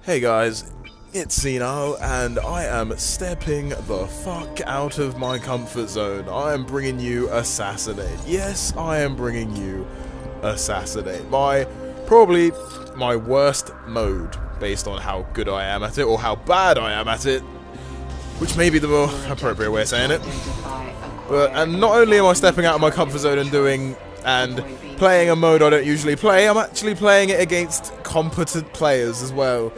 Hey guys, it's Senile, and I am stepping the fuck out of my comfort zone. I am bringing you Assassinate. Yes, I am bringing you Assassinate. Probably my worst mode, based on how good I am at it, or how bad I am at it, which may be the more appropriate way of saying it. And not only am I stepping out of my comfort zone and playing a mode I don't usually play, I'm actually playing it against competent players as well.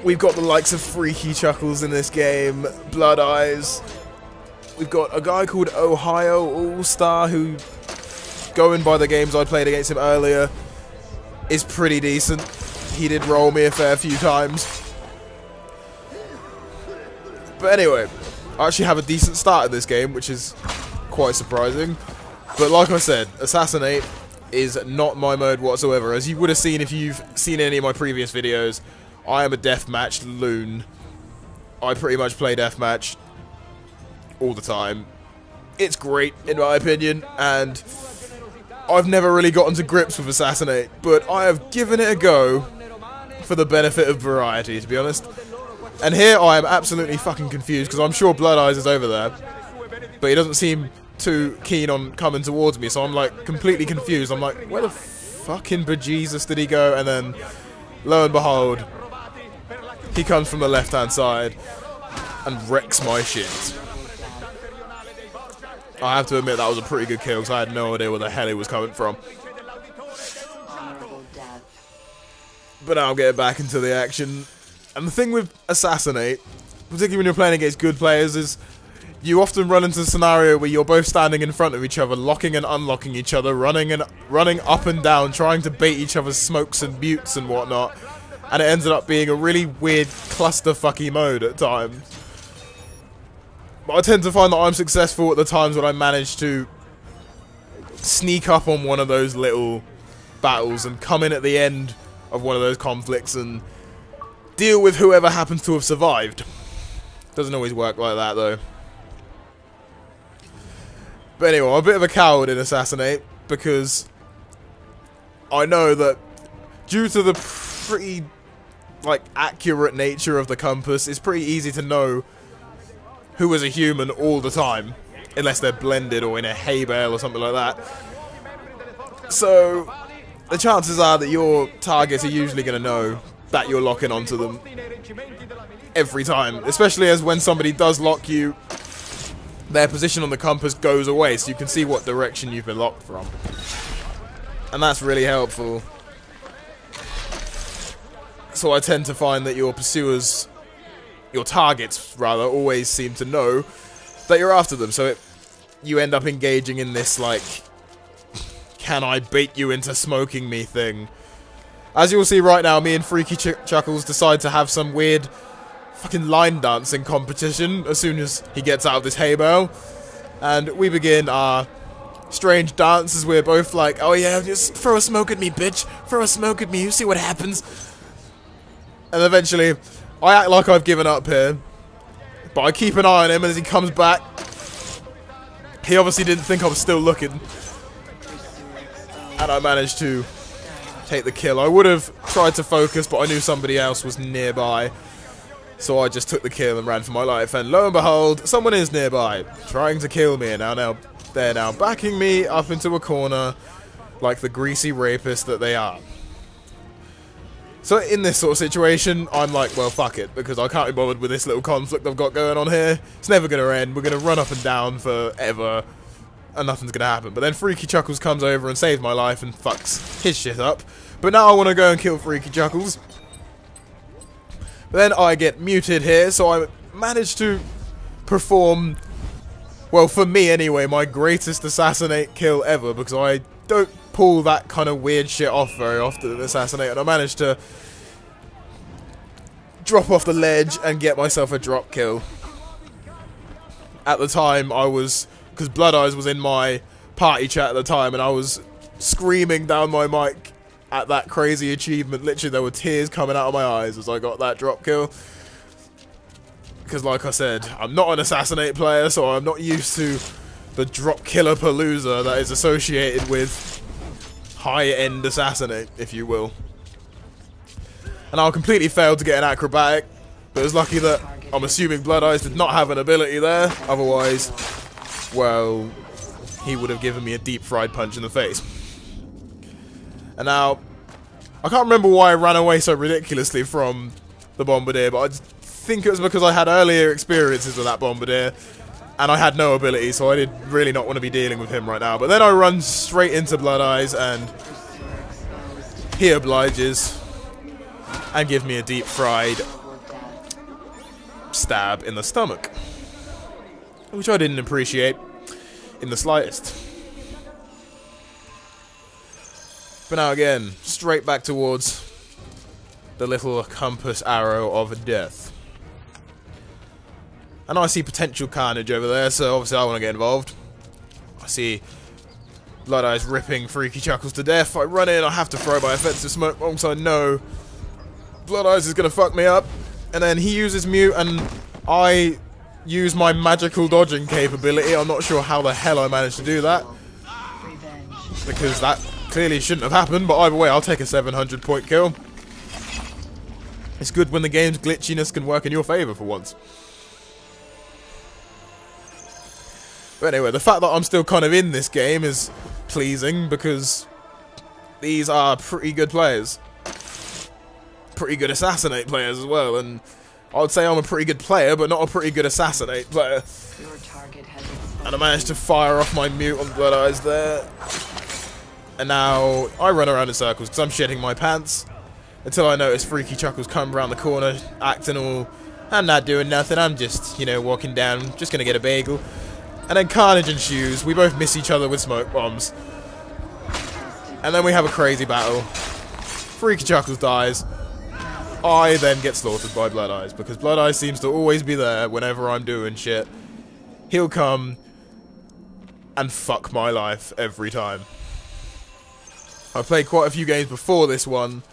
We've got the likes of Freaky Chuckles in this game, Blood Eyes. We've got a guy called Ohio All-Star who, going by the games I played against him earlier, is pretty decent. He did roll me a fair few times. But anyway, I actually have a decent start in this game, which is quite surprising. But like I said, Assassinate is not my mode whatsoever. As you would have seen if you've seen any of my previous videos, I am a deathmatch loon. I pretty much play deathmatch all the time. It's great, in my opinion, and I've never really gotten to grips with Assassinate, but I have given it a go for the benefit of variety, to be honest. And here I am absolutely fucking confused, because I'm sure Blood Eyes is over there, but he doesn't seem too keen on coming towards me, so I'm like completely confused. I'm like, where the fucking bejesus did he go? And then, lo and behold, he comes from the left-hand side and wrecks my shit. I have to admit that was a pretty good kill, because I had no idea where the hell he was coming from. But now I'm getting back into the action. And the thing with Assassinate, particularly when you're playing against good players, is you often run into a scenario where you're both standing in front of each other, locking and unlocking each other, running up and down, trying to bait each other's smokes and mutes and whatnot. And it ended up being a really weird clusterfucky mode at times. But I tend to find that I'm successful at the times when I manage to sneak up on one of those little battles and come in at the end of one of those conflicts and deal with whoever happens to have survived. Doesn't always work like that though. But anyway, I'm a bit of a coward in Assassinate, because I know that due to the pretty accurate nature of the compass, it's pretty easy to know who is a human all the time, unless they're blended or in a hay bale or something like that. So the chances are that your targets are usually going to know that you're locking onto them every time, especially as when somebody does lock you, their position on the compass goes away, so you can see what direction you've been locked from, and that's really helpful. So I tend to find that your pursuers, your targets rather, always seem to know that you're after them, so you end up engaging in this can I bait you into smoking me thing. As you'll see right now, me and Freaky Chuckles decide to have some weird fucking line dancing competition as soon as he gets out of this hay bale. And we begin our strange dance as we're both like, oh yeah, just throw a smoke at me, bitch. Throw a smoke at me, you see what happens. And eventually, I act like I've given up here, but I keep an eye on him, and as he comes back, he obviously didn't think I was still looking. And I managed to take the kill. I would have tried to focus, but I knew somebody else was nearby. So I just took the kill and ran for my life, and lo and behold, someone is nearby, trying to kill me, and now they're now backing me up into a corner like the greasy rapist that they are. So in this sort of situation, I'm like, well, fuck it, because I can't be bothered with this little conflict I've got going on here. It's never going to end. We're going to run up and down forever, and nothing's going to happen. But then Freaky Chuckles comes over and saves my life and fucks his shit up. But now I want to go and kill Freaky Chuckles. But then I get muted here, so I manage to perform, well, for me anyway, my greatest Assassinate kill ever, because I don't pull that kind of weird shit off very often in Assassinate, and I managed to drop off the ledge and get myself a drop kill. At the time, because Blood Eyes was in my party chat at the time, and I was screaming down my mic at that crazy achievement. Literally, there were tears coming out of my eyes as I got that drop kill. Because like I said, I'm not an Assassinate player, so I'm not used to the drop killer palooza that is associated with high-end Assassinate, if you will. And I completely failed to get an acrobatic, but it was lucky that I'm assuming Blood Eyes did not have an ability there. Otherwise, well, he would have given me a deep fried punch in the face. And now, I can't remember why I ran away so ridiculously from the Bombardier, but I think it was because I had earlier experiences with that Bombardier, and I had no ability, so I did really not want to be dealing with him right now. But then I run straight into Blood Eyes, and he obliges and gives me a deep fried stab in the stomach, which I didn't appreciate in the slightest. But now again, straight back towards the little compass arrow of death. And I see potential carnage over there, so obviously I want to get involved. I see Blood Eyes ripping Freaky Chuckles to death. I run in, I have to throw my offensive smoke bomb, so I know Blood Eyes is going to fuck me up. And then he uses mute, and I use my magical dodging capability. I'm not sure how the hell I managed to do that, because that clearly shouldn't have happened, but either way, I'll take a 700 point kill. It's good when the game's glitchiness can work in your favour for once. But anyway, the fact that I'm still kind of in this game is pleasing, because these are pretty good players. Pretty good assassinate players as well, and I would say I'm a pretty good player, but not a pretty good assassinate player. And I managed to fire off my mute on Blood Eyes there. And now I run around in circles because I'm shitting my pants until I notice Freaky Chuckles come around the corner, acting all, I'm not doing nothing, I'm just, you know, walking down, just gonna get a bagel. And then carnage ensues. We both miss each other with smoke bombs. And then we have a crazy battle. Freaky Chuckles dies. I then get slaughtered by Blood Eyes, because Blood Eyes seems to always be there whenever I'm doing shit. He'll come and fuck my life every time. I've played quite a few games before this one,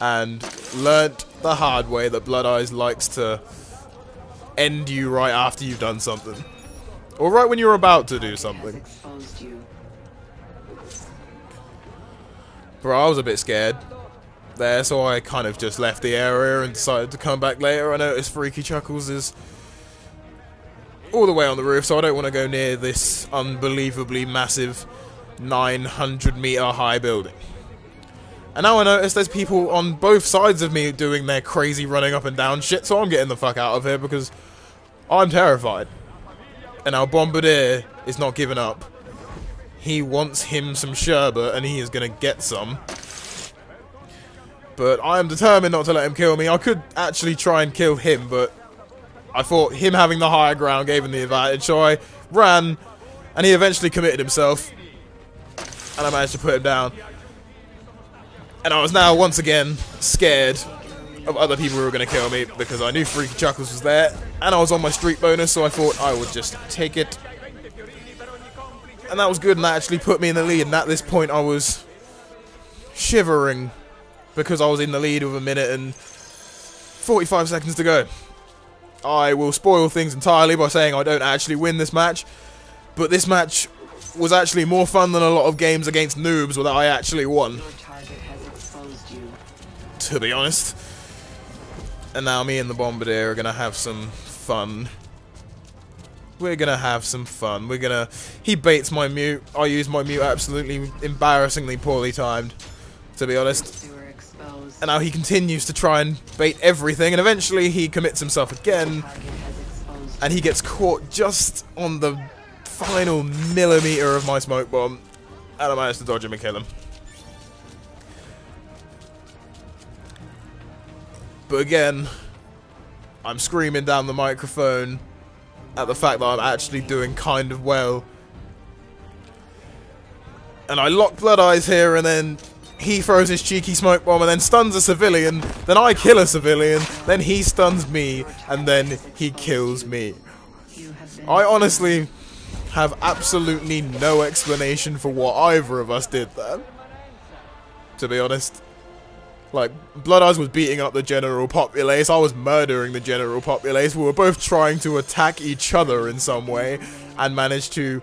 and learnt the hard way that Blood Eyes likes to end you right after you've done something. Or right when you're about to do something. Bro, I was a bit scared there, so I kind of just left the area and decided to come back later. I noticed Freaky Chuckles is all the way on the roof, so I don't want to go near this unbelievably massive 900-meter high building. And now I notice there's people on both sides of me doing their crazy running up and down shit, so I'm getting the fuck out of here because I'm terrified. And our Bombardier is not giving up. He wants him some sherbet, and he is going to get some. But I am determined not to let him kill me. I could actually try and kill him, but I thought him having the higher ground gave him the advantage, so I ran, and he eventually committed himself. And I managed to put him down. And I was now, once again, scared of other people who were going to kill me, because I knew Freaky Chuckles was there, and I was on my streak bonus, so I thought I would just take it. And that was good, and that actually put me in the lead, and at this point I was shivering, because I was in the lead with 1 minute and 45 seconds to go. I will spoil things entirely by saying I don't actually win this match, but this match was actually more fun than a lot of games against noobs that I actually won, to be honest. And now me and the Bombardier are going to have some fun. We're going to have some fun. We're going to... He baits my mute. I use my mute absolutely embarrassingly poorly timed, to be honest. And now he continues to try and bait everything, and eventually he commits himself again, and he gets caught just on the final millimeter of my smoke bomb, and I managed to dodge him and kill him. But again, I'm screaming down the microphone at the fact that I'm actually doing kind of well. And I lock Blood Eyes here, and then he throws his cheeky smoke bomb and then stuns a civilian, then I kill a civilian, then he stuns me, and then he kills me. I honestly have absolutely no explanation for what either of us did there, to be honest. Like, Blood Eyes was beating up the general populace, I was murdering the general populace, we were both trying to attack each other in some way, and managed to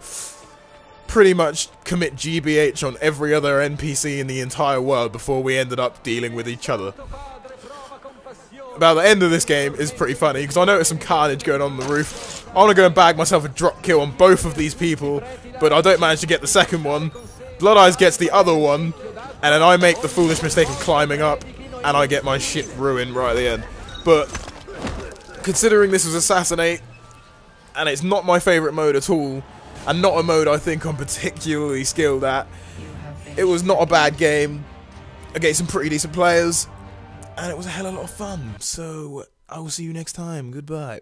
pretty much commit GBH on every other NPC in the entire world before we ended up dealing with each other. about the end of this game is pretty funny, because I noticed some carnage going on the roof. I want to go and bag myself a drop kill on both of these people, but I don't manage to get the second one. Blood Eyes gets the other one, and then I make the foolish mistake of climbing up, and I get my shit ruined right at the end. But considering this was Assassinate, and it's not my favourite mode at all, and not a mode I think I'm particularly skilled at, it was not a bad game against some pretty decent players, and it was a hell of a lot of fun. So I will see you next time. Goodbye.